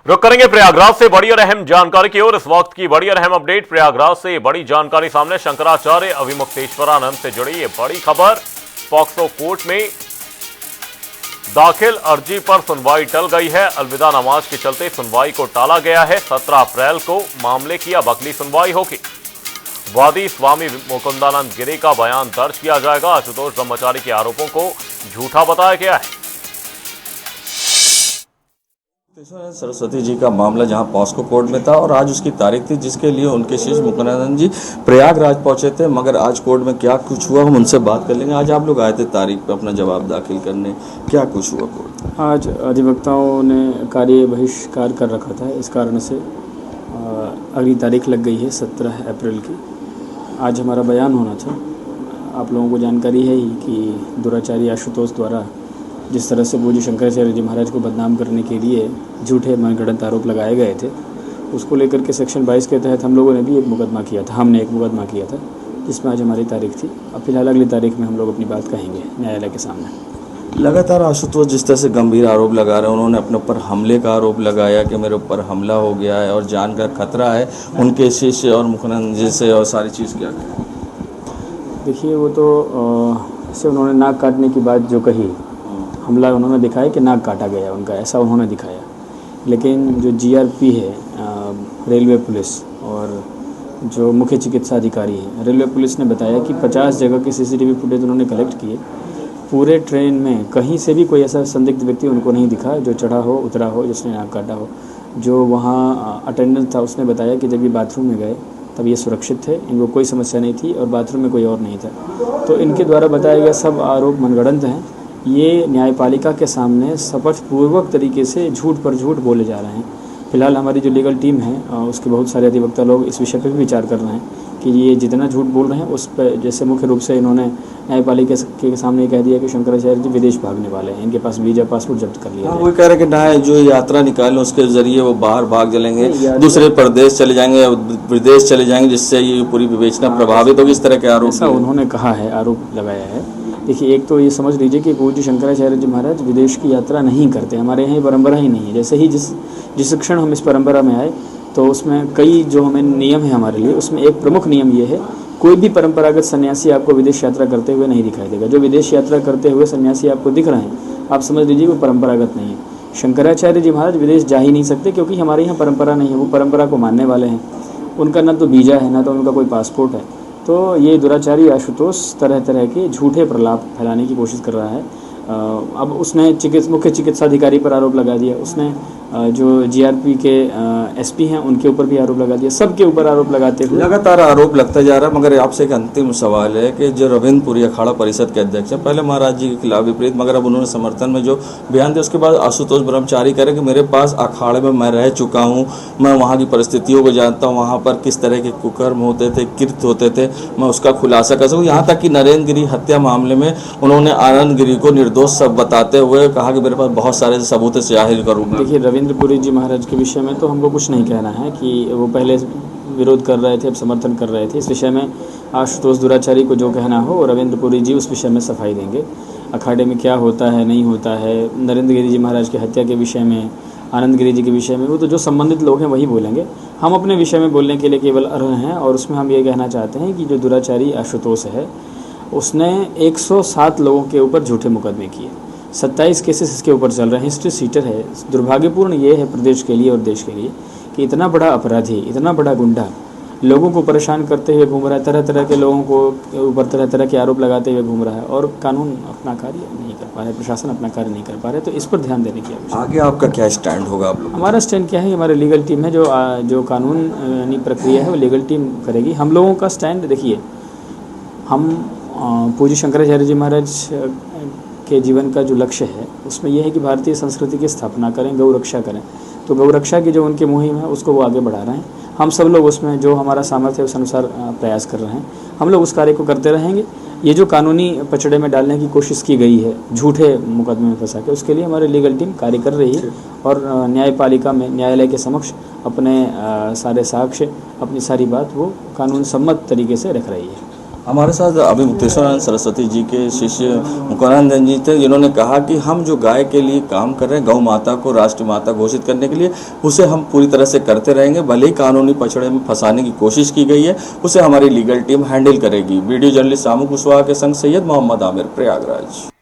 रुक करेंगे प्रयागराज से बड़ी और अहम जानकारी की ओर। इस वक्त की बड़ी और अहम अपडेट प्रयागराज से बड़ी जानकारी सामने। शंकराचार्य अभिमुक्तेश्वरानंद से जुड़ी ये बड़ी खबर। पॉक्सो कोर्ट में दाखिल अर्जी पर सुनवाई टल गई है। अलविदा नमाज के चलते सुनवाई को टाला गया है। 17 अप्रैल को मामले की अब अगली सुनवाई होगी। वादी स्वामी मुकुंदानंद गिरी का बयान दर्ज किया जाएगा। आशुतोष ब्रह्मचारी के आरोपों को झूठा बताया गया है। सरस्वती जी का मामला जहां पॉस्को कोर्ट में था और आज उसकी तारीख थी जिसके लिए उनके शिष्य मुकुंदानंद जी प्रयागराज पहुंचे थे, मगर आज कोर्ट में क्या कुछ हुआ हम उनसे बात कर लेंगे। आज आप लोग आए थे तारीख पे अपना जवाब दाखिल करने, क्या कुछ हुआ कोर्ट? आज अधिवक्ताओं ने कार्य बहिष्कार कर रखा था, इस कारण से अगली तारीख लग गई है 17 अप्रैल की। आज हमारा बयान होना था। आप लोगों को जानकारी है ही कि दुराचारी आशुतोष द्वारा जिस तरह से पूज्य शंकराचार्य जी महाराज को बदनाम करने के लिए झूठे मनगढ़ंत आरोप लगाए गए थे, उसको लेकर के सेक्शन 22 के तहत हम लोगों ने भी एक मुकदमा किया था। हमने एक मुकदमा किया था जिसमें आज हमारी तारीख थी। अब फिलहाल अगली तारीख में हम लोग अपनी बात कहेंगे न्यायालय के सामने। लगातार आशुतोष जिस तरह से गंभीर आरोप लगा रहे हैं, उन्होंने अपने ऊपर हमले का आरोप लगाया कि मेरे ऊपर हमला हो गया है और जान का खतरा है उनके शिष्य और मुकुंदानंद जी से, और सारी चीज़ क्या करें। देखिए, वो तो से उन्होंने नाक काटने की बात जो कही, हमला उन्होंने दिखाया कि नाक काटा गया उनका, ऐसा उन्होंने दिखाया। लेकिन जो जीआरपी है, रेलवे पुलिस, और जो मुख्य चिकित्सा अधिकारी है रेलवे पुलिस ने बताया कि 50 जगह के सीसीटीवी फुटेज उन्होंने कलेक्ट किए। पूरे ट्रेन में कहीं से भी कोई ऐसा संदिग्ध व्यक्ति उनको नहीं दिखा जो चढ़ा हो, उतरा हो, जिसने नाक काटा हो। जो वहाँ अटेंडेंट था उसने बताया कि जब ये बाथरूम में गए तब ये सुरक्षित थे, इनको कोई समस्या नहीं थी और बाथरूम में कोई और नहीं था। तो इनके द्वारा बताया गया सब आरोप मनगढ़ंत हैं। ये न्यायपालिका के सामने शपथपूर्वक तरीके से झूठ पर झूठ बोले जा रहे हैं। फिलहाल हमारी जो लीगल टीम है उसके बहुत सारे अधिवक्ता लोग इस विषय पर भी विचार कर रहे हैं कि ये जितना झूठ बोल रहे हैं उस पर, जैसे मुख्य रूप से इन्होंने न्यायपालिका के सामने कह दिया कि शंकराचार्य जी विदेश भागने वाले हैं, इनके पास वीजा पासपोर्ट जब्त कर लिया। वो कह रहे कि ना जो यात्रा निकालें उसके जरिए वो बाहर भाग चलेंगे, दूसरे प्रदेश चले जाएंगे, विदेश चले जाएंगे, जिससे ये पूरी विवेचना प्रभावित होगी। इस तरह के आरोप ऐसा उन्होंने कहा है, आरोप लगाया है। देखिए, एक तो ये समझ लीजिए कि पूज्य शंकराचार्य जी महाराज विदेश की यात्रा नहीं करते, हमारे यहाँ परंपरा ही नहीं है। जैसे ही जिस क्षण हम इस परंपरा में आए तो उसमें कई जो हमें नियम है हमारे लिए, उसमें एक प्रमुख नियम ये है, कोई भी परंपरागत सन्यासी आपको विदेश यात्रा करते हुए नहीं दिखाई देगा। जो विदेश यात्रा करते हुए सन्यासी आपको दिख रहे हैं, आप समझ लीजिए वो परंपरागत नहीं है। शंकराचार्य जी महाराज विदेश जा ही नहीं सकते क्योंकि हमारे यहाँ परंपरा नहीं है। वो परंपरा को मानने वाले हैं, उनका ना तो वीज़ा है ना तो उनका कोई पासपोर्ट है। तो ये दुराचारी आशुतोष तरह तरह के झूठे प्रलाप फैलाने की कोशिश कर रहा है। अब उसने मुख्य चिकित्सा अधिकारी पर आरोप लगा दिया, उसने जो जीआरपी के एसपी हैं उनके ऊपर भी आरोप लगा दिया, सबके ऊपर आरोप लगाते हुए लगातार आरोप लगता जा रहा है। मगर आपसे एक अंतिम सवाल है कि जो रविंद्रपुरी अखाड़ा परिषद के अध्यक्ष हैं, पहले महाराज जी के खिलाफ विपरीत, मगर अब उन्होंने समर्थन में जो बयान दिया उसके बाद आशुतोष ब्रह्मचारी कह रहे कि मेरे पास अखाड़े में मैं रह चुका हूँ, मैं वहाँ की परिस्थितियों को जानता हूँ, वहाँ पर किस तरह के कुकर्म होते थे, कृत्य होते थे, मैं उसका खुलासा कर सकूँ। यहाँ तक कि नरेंद्र गिरी हत्या मामले में उन्होंने आनंद गिरी को निर्दोष सब बताते हुए कहा कि मेरे पास बहुत सारे सबूत जाहिर करूँगा। देखिए, रविंद्रपुरी जी महाराज के विषय में तो हमको कुछ नहीं कहना है कि वो पहले विरोध कर रहे थे, अब समर्थन कर रहे थे। इस विषय में आशुतोष दुराचारी को जो कहना हो वो रविंद्रपुरी जी उस विषय में सफाई देंगे। अखाड़े में क्या होता है नहीं होता है, नरेंद्र गिरी जी महाराज की हत्या के विषय में, आनंद गिरी जी के विषय में, वो तो जो संबंधित लोग हैं वही बोलेंगे। हम अपने विषय में बोलने के लिए केवल अर्ह हैं। और उसमें हम ये कहना चाहते हैं कि जो दुराचारी आशुतोष है उसने 107 लोगों के ऊपर झूठे मुकदमे किए, 27 केसेस इसके ऊपर चल रहे हैं। हिस्ट्री सीटर है। दुर्भाग्यपूर्ण ये है प्रदेश के लिए और देश के लिए कि इतना बड़ा अपराधी, इतना बड़ा गुंडा लोगों को परेशान करते हुए घूम रहा है, तरह तरह के लोगों को ऊपर तरह तरह के आरोप लगाते हुए घूम रहा है और कानून अपना कार्य नहीं कर पा रहे, प्रशासन अपना कार्य नहीं कर पा रहे। तो इस पर ध्यान देने की आवश्यकता है। आगे आपका क्या स्टैंड होगा? आप हमारा स्टैंड क्या है, हमारी लीगल टीम है जो कानूनी प्रक्रिया है वो लीगल टीम करेगी। हम लोगों का स्टैंड देखिए, हम पूज्य शंकराचार्य जी महाराज के जीवन का जो लक्ष्य है उसमें यह है कि भारतीय संस्कृति की स्थापना करें, गौ रक्षा करें। तो गौ रक्षा की जो उनकी मुहिम है उसको वो आगे बढ़ा रहे हैं। हम सब लोग उसमें जो हमारा सामर्थ्य है उस अनुसार प्रयास कर रहे हैं। हम लोग उस कार्य को करते रहेंगे। ये जो कानूनी पचड़े में डालने की कोशिश की गई है झूठे मुकदमे में फंसा के, उसके लिए हमारी लीगल टीम कार्य कर रही है और न्यायपालिका में न्यायालय के समक्ष अपने सारे साक्ष्य, अपनी सारी बात वो कानून सम्मत तरीके से रख रही है। हमारे साथ अभी मुक्तेश्वर सरस्वती जी के शिष्य मुकुंदानंद जी थे, जिन्होंने कहा कि हम जो गाय के लिए काम कर रहे हैं, गौ माता को राष्ट्र माता घोषित करने के लिए, उसे हम पूरी तरह से करते रहेंगे। भले ही कानूनी पछड़े में फंसाने की कोशिश की गई है, उसे हमारी लीगल टीम हैंडल करेगी। वीडियो जर्नलिस्ट सामू कुशवाहा के संग सैयद मोहम्मद आमिर, प्रयागराज।